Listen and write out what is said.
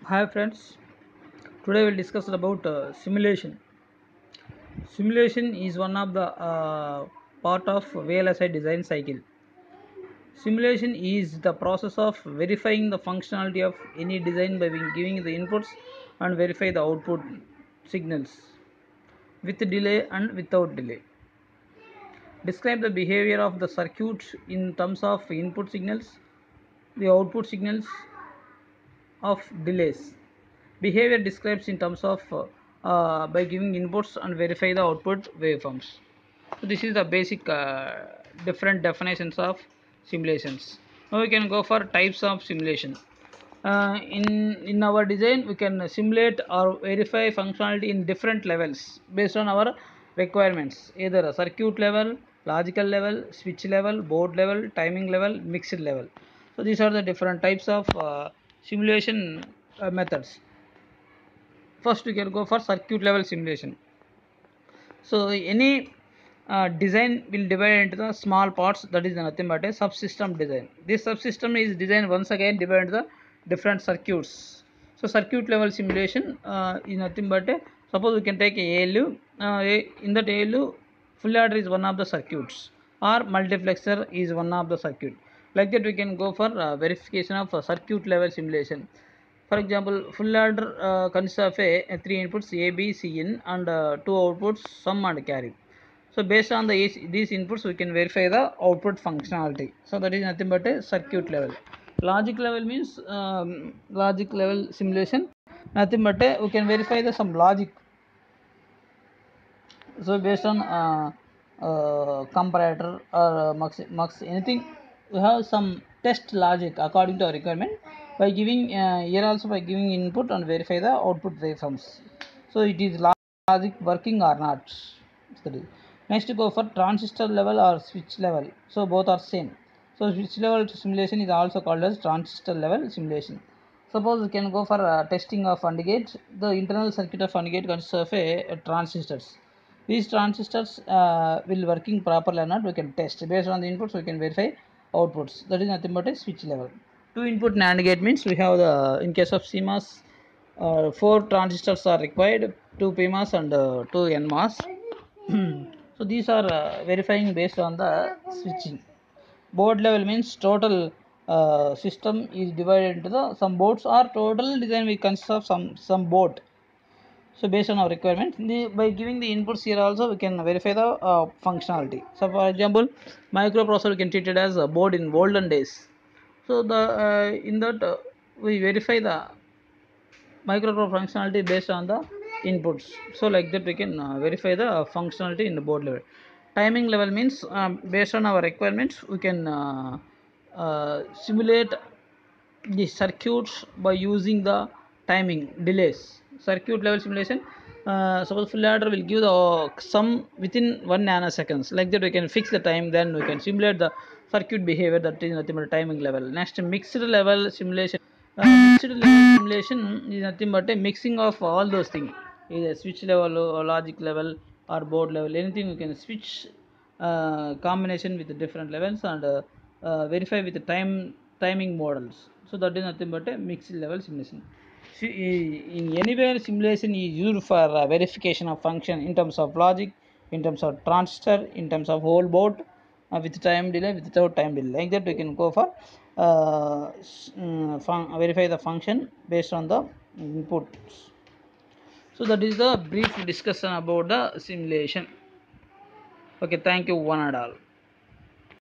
Hi friends, today we'll discuss about simulation. Simulation is one of the part of VLSI design cycle. Simulation is the process of verifying the functionality of any design by giving the inputs and verify the output signals with delay and without delay. Describe the behavior of the circuit in terms of input signals, the output signals of delays. Behavior describes in terms of by giving inputs and verify the output waveforms. So this is the basic different definitions of simulations. Now we can go for types of simulation. In our design we can simulate or verify functionality in different levels based on our requirements, either a circuit level, logical level, switch level, board level, timing level, mixed level. So these are the different types of simulation methods. First we can go for circuit level simulation. So any design will divide into the small parts, that is nothing but a subsystem design. This subsystem is designed once again divided the different circuits. So circuit level simulation is nothing but a, suppose we can take a ALU, in that ALU full adder is one of the circuits or multiplexer is one of the circuit. Like that we can go for verification of circuit level simulation. For example, full adder consists of three inputs A, B, C in and two outputs sum and carry. So based on these inputs, we can verify the output functionality. So that is nothing but a circuit level. Logic level means logic level simulation. Nothing but we can verify the some logic. So based on comparator or mux anything, we have some test logic according to our requirement by giving here also by giving input and verify the output waveforms. So it is logic working or not. Next go for transistor level or switch level. So both are same. So switch level simulation is also called as transistor level simulation. Suppose we can go for testing of AND gate. The internal circuit of AND gate consists of transistors. These transistors will working properly or not, we can test. Based on the inputs, we can verify outputs. That is nothing but a switch level. Two input NAND gate means we have the, in case of CMOS, four transistors are required, two PMOS and two NMOS. So these are verifying based on the switching. Board level means total system is divided into the some boards or total design we consist of some board. So based on our requirement, by giving the inputs here also we can verify the functionality. So for example, microprocessor we can treat it as a board in olden days. So the in that we verify the microprocessor functionality based on the inputs. So like that we can verify the functionality in the board level. Timing level means based on our requirements we can simulate the circuits by using the timing delays. Circuit level simulation, suppose full adder will give the sum within 1 nanoseconds. Like that we can fix the time, then we can simulate the circuit behavior, that is nothing but timing level. Next, mixed level simulation. Mixed level simulation is nothing but a mixing of all those things, either switch level or logic level or board level, anything you can switch combination with the different levels and verify with the timing models. So that is nothing but a mixed level simulation. See, in anywhere simulation is used for verification of function in terms of logic, in terms of transistor, in terms of whole board, with time delay, without time delay. Like that we can go for verify the function based on the inputs. So that is the brief discussion about the simulation. Okay, thank you one and all.